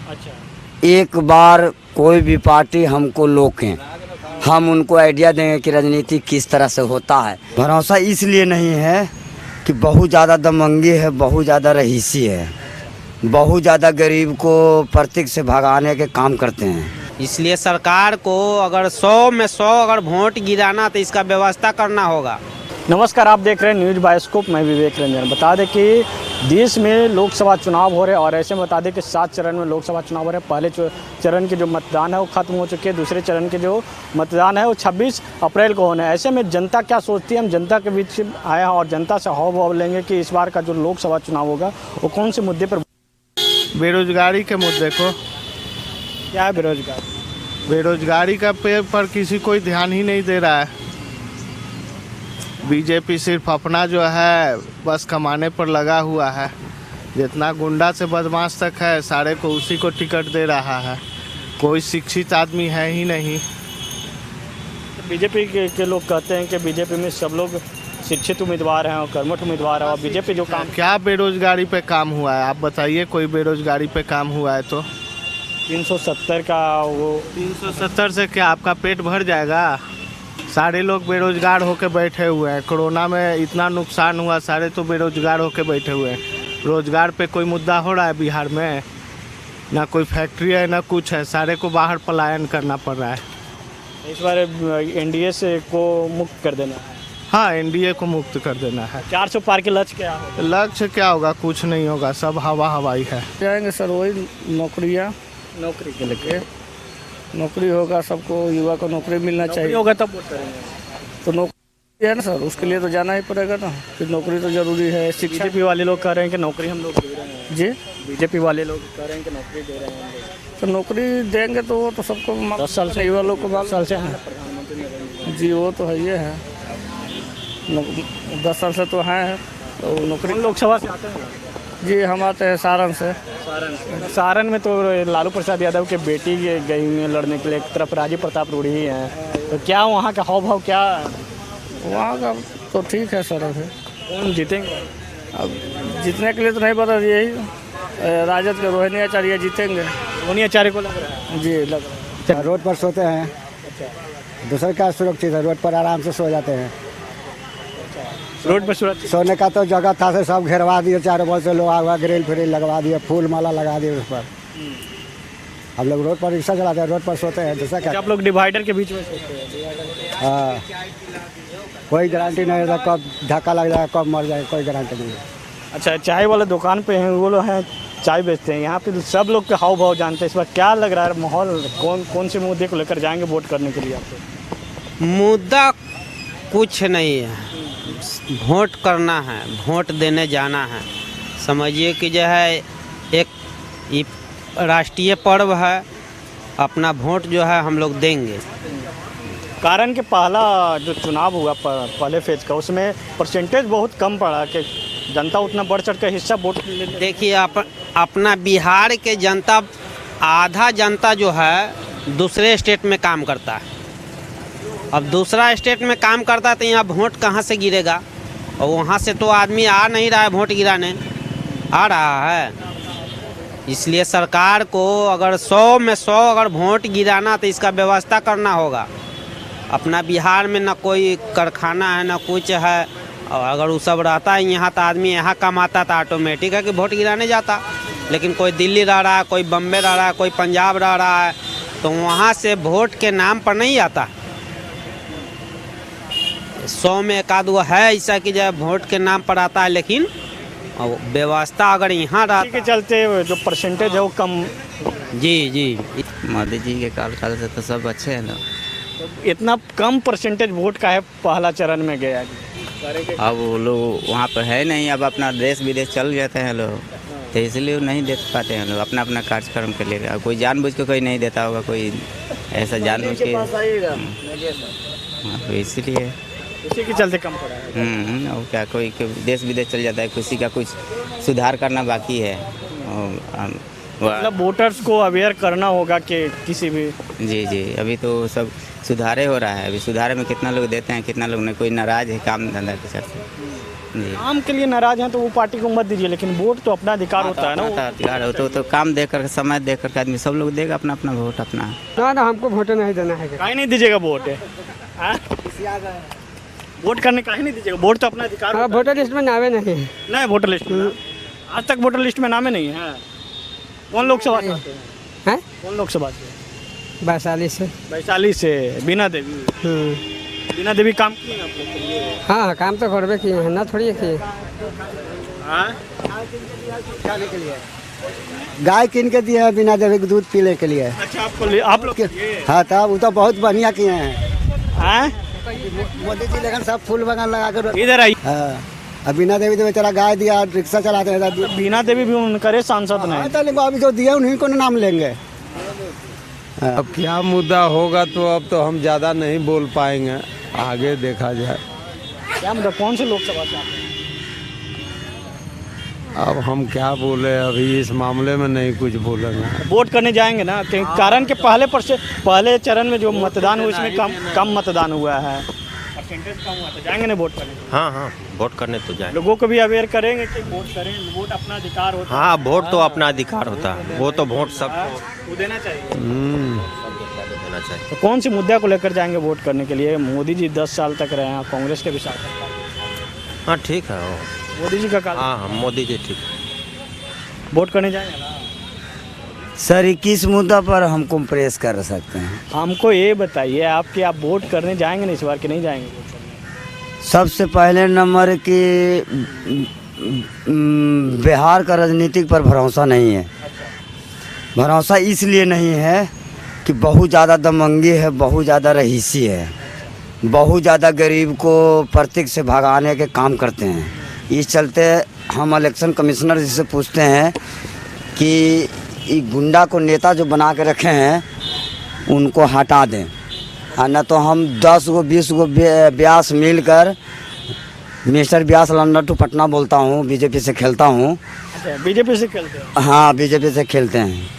अच्छा। एक बार कोई भी पार्टी हमको लोकें, हम उनको आइडिया देंगे कि राजनीति किस तरह से होता है। भरोसा इसलिए नहीं है कि बहुत ज़्यादा दमंगी है, बहुत ज़्यादा रईसी है, बहुत ज़्यादा गरीब को प्रतीक से भगाने के काम करते हैं। इसलिए सरकार को अगर 100 में 100 अगर वोट गिराना तो इसका व्यवस्था करना होगा। नमस्कार, आप देख रहे हैं न्यूज़ बायोस्कोप। मैं विवेक रंजन। बता दें कि देश में लोकसभा चुनाव हो रहे हैं और ऐसे में बता दें कि 7 चरण में लोकसभा चुनाव हो रहे हैं। पहले चरण के जो मतदान है वो खत्म हो चुके हैं, दूसरे चरण के जो मतदान है वो 26 अप्रैल को होना है। ऐसे में जनता क्या सोचती है, हम जनता के बीच आए हैं और जनता से हाव भाव लेंगे कि इस बार का जो लोकसभा चुनाव होगा वो कौन से मुद्दे पर। बेरोजगारी के मुद्दे को। क्या है बेरोजगार? बेरोजगारी का पर किसी कोई ध्यान ही नहीं दे रहा है। बीजेपी सिर्फ अपना जो है बस कमाने पर लगा हुआ है। जितना गुंडा से बदमाश तक है सारे को उसी को टिकट दे रहा है। कोई शिक्षित आदमी है ही नहीं। बीजेपी के लोग कहते हैं कि बीजेपी में सब लोग शिक्षित उम्मीदवार हैं और कर्मठ उम्मीदवार हैं और बीजेपी जो काम। क्या बेरोजगारी पे काम हुआ है आप बताइए, कोई बेरोजगारी पे काम हुआ है तो? 370 का वो 370 से क्या आपका पेट भर जाएगा? सारे लोग बेरोजगार होकर बैठे हुए हैं। कोरोना में इतना नुकसान हुआ, सारे तो बेरोजगार होकर बैठे हुए हैं। रोजगार पे कोई मुद्दा हो रहा है बिहार में? ना कोई फैक्ट्री है ना कुछ है, सारे को बाहर पलायन करना पड़ रहा है। इस बार एनडीए से को मुक्त कर देना है। हाँ, एनडीए को मुक्त कर देना है। 400 पार के लक्ष्य क्या होगा? लक्ष्य क्या होगा? कुछ नहीं होगा, सब हवा हवाई है। जाएंगे सर, वही नौकरियाँ, नौकरी के लिए नौकरी होगा, सबको युवा को नौकरी मिलना चाहिए होगा तब वोट करेंगे। तो नौकरी है ना सर, उसके लिए तो जाना ही पड़ेगा ना, फिर नौकरी तो जरूरी है। शिक्षा बीजेपी वाले लोग कह रहे हैं कि नौकरी हम लोग दे रहे हैं। जी, बीजेपी वाले लोग कह रहे हैं कि नौकरी दे रहे हैं हम लोग। तो नौकरी देंगे तो वो तो सबको 10 साल से युवा लोग को 10 साल से हैं। जी, वो तो है, ये है 10 साल से तो हैं तो नौकरी। लोकसभा से आते हैं? जी, हम आते हैं सारण से। सारण में तो लालू प्रसाद यादव के बेटी गई हुई है लड़ने के लिए, एक तरफ राजीव प्रताप रूढ़ी हैं, तो क्या वहाँ का हाव भाव क्या? वहाँ का तो ठीक है सर। अभी कौन जीतेंगे? अब जीतने के लिए तो नहीं पता, यही राजद के रोहिणी आचार्य जीतेंगे। रोहिणी आचार्य को लग रहा है? जी, लग रहा है। रोड पर सोते हैं, दूसरे का सुरक्षित है, रोड पर आराम से सो जाते हैं। रोड पर सुरक्षित सोने का तो जगह था से सब घेरवा दिए, चारों बगल से लोहा ग्रिल फ्रिल लगवा दिए, फूल माला लगा दिए उस पर। हम लोग रोड पर रिक्शा चलाते हैं, रोड पर सोते हैं, दूसरा क्या? आप लोग डिवाइडर के बीच में सोते हैं? हाँ, कोई गारंटी नहीं रहता कब धक्का लग जाएगा, कब मर जाएगा, कोई गारंटी नहीं है। अच्छा, चाय वाले दुकान पे हैं, वो लोग हैं चाय बेचते हैं, यहाँ पे सब लोग के हाव भाव जानते हैं। इस बार क्या लग रहा है माहौल, कौन से मुद्दे को लेकर जाएंगे वोट करने के लिए आपको? मुद्दा कुछ नहीं है, वोट करना है, वोट देने जाना है। समझिए कि जो है एक राष्ट्रीय पर्व है, अपना वोट जो है हम लोग देंगे। कारण कि पहला जो चुनाव हुआ पहले फेज का, उसमें परसेंटेज बहुत कम पड़ा कि जनता उतना बढ़ चढ़ कर हिस्सा वोट लेने। देखिए अपना बिहार के जनता, आधा जनता जो है दूसरे स्टेट में काम करता है। अब दूसरा स्टेट में काम करता है तो यहाँ वोट कहाँ से गिरेगा? और वहाँ से तो आदमी आ नहीं रहा है वोट गिराने, आ रहा है। इसलिए सरकार को अगर 100 में 100 अगर वोट गिराना तो इसका व्यवस्था करना होगा। अपना बिहार में ना कोई कारखाना है ना कुछ है, और अगर वो सब रहता है यहाँ तो आदमी यहाँ कमाता था, ऑटोमेटिक है कि वोट गिराने जाता। लेकिन कोई दिल्ली रह रहा है, कोई बम्बे रह रहा है, कोई पंजाब रह रहा है, तो वहाँ से वोट के नाम पर नहीं आता। 100 में एक आध वो है ऐसा कि जो वोट के नाम पर आता है, लेकिन व्यवस्था अगर यहाँ रहा के चलते जो परसेंटेज है वो कम। जी मोदी जी के कार्यकाल से तो सब अच्छे हैं ना। तो इतना कम परसेंटेज वोट का है पहला चरण में गया? अब वो लोग वहाँ पर है नहीं, अब अपना देश विदेश चल जाते हैं लोग, तो इसलिए नहीं दे पाते हैं लोग अपना अपना कार्यक्रम के लिए। अब कोई जानबूझ के कोई नहीं देता होगा, कोई ऐसा जानबूझ के, तो इसलिए उसी के चलते कम पड़ा है। और क्या, कोई देश विदेश चल जाता है, किसी का कुछ सुधार करना बाकी है। मतलब वोटर्स को अवेयर करना होगा कि किसी भी। जी, अभी तो सब सुधारे हो रहा है। अभी सुधारे में कितना लोग देते हैं, कितना लोग नहीं। कोई नाराज है काम धंधा के चलते, जी। काम के लिए नाराज हैं तो वो पार्टी को मत दीजिए, लेकिन वोट तो अपना अधिकार होता है ना। अपना अधिकार हो तो काम देख कर समय देख कर आदमी सब लोग देगा अपना अपना वोट अपना। ना हमको वोट नहीं देना है। काहे नहीं दीजिएगा वोट? वोट करने काहे नहीं दीजिएगा? वोट तो अपना अधिकार होता है। वोटर लिस्ट में नावे नहीं है। नहीं वोटर लिस्ट में आज तक वोटर लिस्ट में नामे नहीं है। कौन लोकसभा से आते हैं? कौन लोकसभा से? वैशाली से। वैशाली से बीना देवी। बीना देवी काम किए आप लोग के लिए? हाँ काम तो करबे किए हैं ना, थोड़ी किए। गाय किन के दिए है बिना देवी के दूध पीने के लिए। अच्छा आप लोग हाँ तब वो तो बहुत बढ़िया किए हैं। हाँ मोदी जी लेकिन सब फूल बागान लगा कर। इधर आई। हाँ अब बिना देवी तो बेचारा गाय दिया, रिक्शा चलाते हैं। बीना देवी भी उनके सांसद नहीं। तो लेकिन अभी जो दिया उन्हीं को नाम लेंगे। अब क्या मुद्दा होगा तो अब तो हम ज़्यादा नहीं बोल पाएंगे, आगे देखा जाए। क्या मतलब कौन से लोकसभा से आते हैं? अब हम क्या बोले, अभी इस मामले में नहीं कुछ बोलेंगे। वोट करने जाएंगे ना, कारण के पहले चरण में जो मतदान हुआ इसमें कम मतदान हुआ है, परसेंटेज कम हुआ, तो जाएंगे ना वोट करने? हाँ वोट करने तो जाए। लोगों को भी अवेयर करेंगे कि वोट करें, वोट अपना अधिकार होता है। हाँ वोट तो अपना अधिकार होता है, वो तो वोट सबको वो देना चाहिए। देना चाहिए। तो कौन सी मुद्दा को लेकर जाएंगे वोट करने के लिए? मोदी जी 10 साल तक रहे हैं, कांग्रेस के भी साथ। हाँ ठीक है वो। मोदी जी का काल। हाँ मोदी जी ठीक। वोट करने जाएंगे ना? सर किस मुद्दा पर हमको प्रेस कर सकते हैं? हमको ये बताइए आप कि आप वोट करने जाएंगे ना इस बार कि नहीं जाएंगे वोट करने? सबसे पहले नंबर कि बिहार का राजनीतिक पर भरोसा नहीं है। भरोसा इसलिए नहीं है कि बहुत ज़्यादा दमंगी है, बहुत ज़्यादा रईसी है, बहुत ज़्यादा गरीब को प्रतीक से भगाने के काम करते हैं। इस चलते हम इलेक्शन कमिश्नर जी से पूछते हैं कि ये गुंडा को नेता जो बना के रखे हैं उनको हटा दें, और न तो हम 10 गो 20 गो व्यास मिलकर, mister Vyas London to Patna बोलता हूँ, बीजेपी से खेलता हूँ। बीजेपी से खेलते हैं? हाँ बीजेपी से खेलते हैं।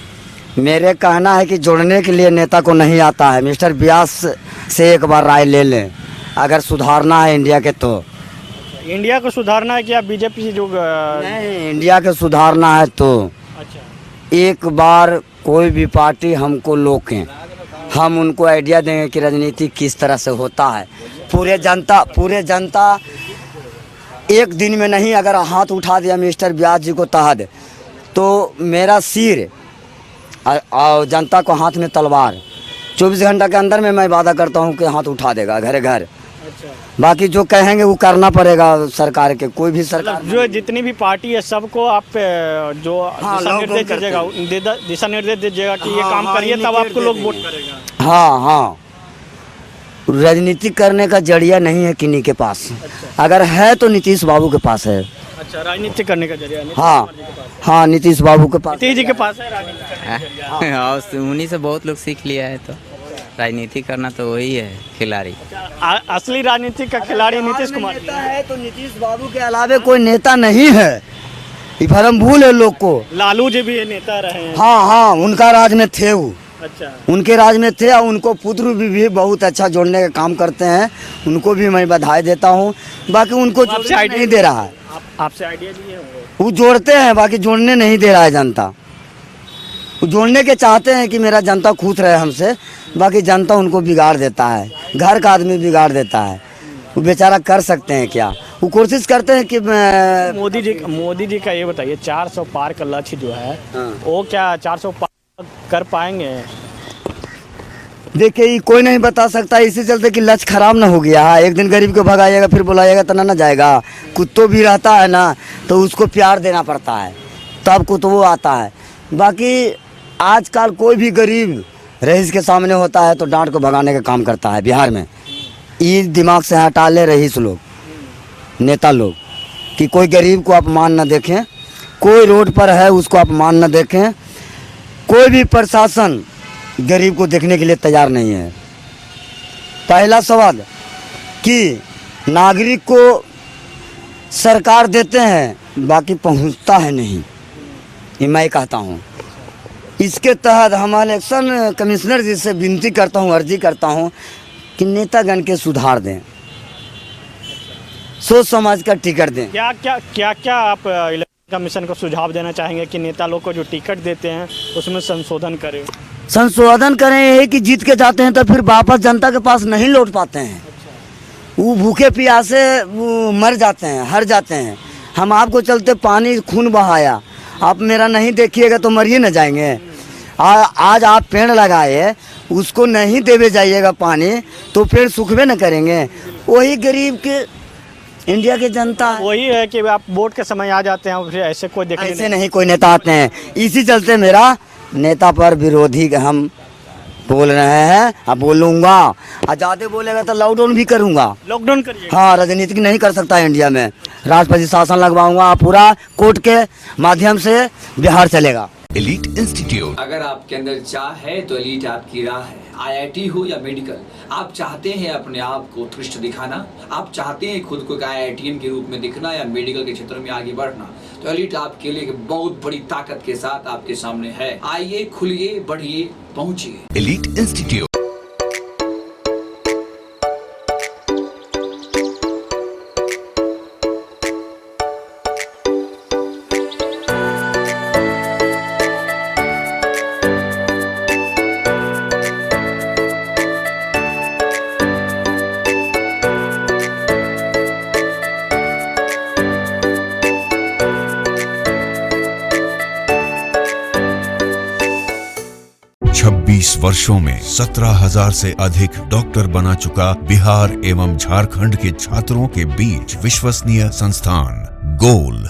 मेरे कहना है कि जोड़ने के लिए नेता को नहीं आता है। मिस्टर व्यास से एक बार राय ले लें, अगर सुधारना है इंडिया के तो। इंडिया को सुधारना है कि आप बीजेपी से जो? नहीं, इंडिया के सुधारना है तो। अच्छा। एक बार कोई भी पार्टी हमको लोकें, हम उनको आइडिया देंगे कि राजनीति किस तरह से होता है। पूरे जनता एक दिन में नहीं अगर हाथ उठा दिया मिस्टर व्यास जी को तहत, तो मेरा सिर और जनता को हाथ में तलवार, 24 घंटा के अंदर में मैं वादा करता हूँ कि हाथ उठा देगा घरे घर। अच्छा। बाकी जो कहेंगे वो करना पड़ेगा सरकार के, कोई भी सरकार। जो जितनी भी पार्टी है सबको आप जो हाँ, दिशा निर्देश दीजिएगा कि ये काम करिए, तब आपको लोग वोट करेगा। हाँ राजनीति करने का जरिया नहीं है किन्हीं के पास। अच्छा। अगर है तो नीतीश बाबू के पास है। अच्छा राजनीति करने का जरिया? हाँ नीतीश बाबू के पास, नीतीश जी के पास है राजनीति करने का जरिया। उन्हीं से बहुत लोग सीख लिया है, तो राजनीति करना तो वही है खिलाड़ी। असली राजनीति का खिलाड़ी नीतीश कुमार है। तो नीतीश बाबू के अलावा कोई नेता नहीं है, ये भरम भूल है लोग को। लालू जी भी नेता रहे हैं। हाँ उनका राज में थे वो। अच्छा। उनके राज में थे, और उनको पुत्र भी बहुत अच्छा जोड़ने का काम करते हैं, उनको भी मैं बधाई देता हूँ। बाकी उनको जोड़ने नहीं दे रहा है। आपसे आइडिया दिए होंगे? वो जोड़ते हैं, बाकी जोड़ने नहीं दे रहा है जनता। वो जोड़ने के चाहते हैं कि मेरा जनता खुश रहे हमसे, बाकी जनता उनको बिगाड़ देता है, घर का आदमी बिगाड़ देता है। वो बेचारा कर सकते हैं क्या? वो कोशिश करते हैं कि मोदी जी का ये बताइए, 400 पार का लक्ष्य जो है वो क्या 400 पार कर पाएंगे? देखिए ये कोई नहीं बता सकता, इसी चलते कि लक्ष्य खराब ना हो गया है। एक दिन गरीब को भगाइएगा फिर बुलाइएगा तो ना जाएगा। कुत्तों भी रहता है ना, तो उसको प्यार देना पड़ता है, तब कुत्तों आता है। बाकी आजकल कोई भी गरीब रईस के सामने होता है तो डांट को भगाने का काम करता है बिहार में। ये दिमाग से हटा ले रईस लोग, नेता लोग, कि कोई गरीब को अपमान न देखें, कोई रोड पर है उसको अपमान न देखें, कोई भी प्रशासन गरीब को देखने के लिए तैयार नहीं है। पहला सवाल कि नागरिक को सरकार देते हैं बाकी पहुंचता है नहीं, ये मैं कहता हूं। इसके तहत हम इलेक्शन कमिश्नर जी से विनती करता हूं, अर्जी करता हूं कि नेतागण के सुधार दें। सोच समझ कर टिकट दें। क्या आप इलेक्शन कमीशन को सुझाव देना चाहेंगे कि नेता लोग को जो टिकट देते हैं उसमें संशोधन करें? संशोधन करें यही कि जीत के जाते हैं तो फिर वापस जनता के पास नहीं लौट पाते हैं। वो भूखे प्यासे वो मर जाते हैं, हर जाते हैं। हम आपको चलते पानी खून बहाया, आप मेरा नहीं देखिएगा तो मरिए न जाएंगे। आज आप पेड़ लगाए, उसको नहीं देवे जाइएगा पानी तो पेड़ सूखबे न करेंगे। वही गरीब के इंडिया की जनता है। वही है कि आप वोट के समय आ जाते हैं, फिर ऐसे कोई देखने ऐसे नहीं कोई नेता आते हैं। इसी चलते मेरा नेता पर विरोधी हम बोल रहे हैं। अब बोलूँगा, ज़्यादा बोलेगा तो लॉकडाउन भी करूँगा। लॉकडाउन करिए? हाँ, राजनीतिक नहीं कर सकता इंडिया में। राष्ट्रपति शासन लगवाऊंगा, पूरा कोर्ट के माध्यम से बिहार चलेगा। Elite institute. अगर आपके अंदर चाह है तो एलीट आपकी राह है। IIT हो या मेडिकल, आप चाहते हैं अपने आप को उत्कृष्ट दिखाना, आप चाहते हैं खुद को एक IITian के रूप में दिखना या मेडिकल के क्षेत्र में आगे बढ़ना, तो एलीट आपके लिए एक बहुत बड़ी ताकत के साथ आपके सामने है। आइए, खुलिए, बढ़िए, पहुंचिए। Elite institute. वर्षों में 17,000 से अधिक डॉक्टर बना चुका बिहार एवं झारखंड के छात्रों के बीच विश्वसनीय संस्थान गोल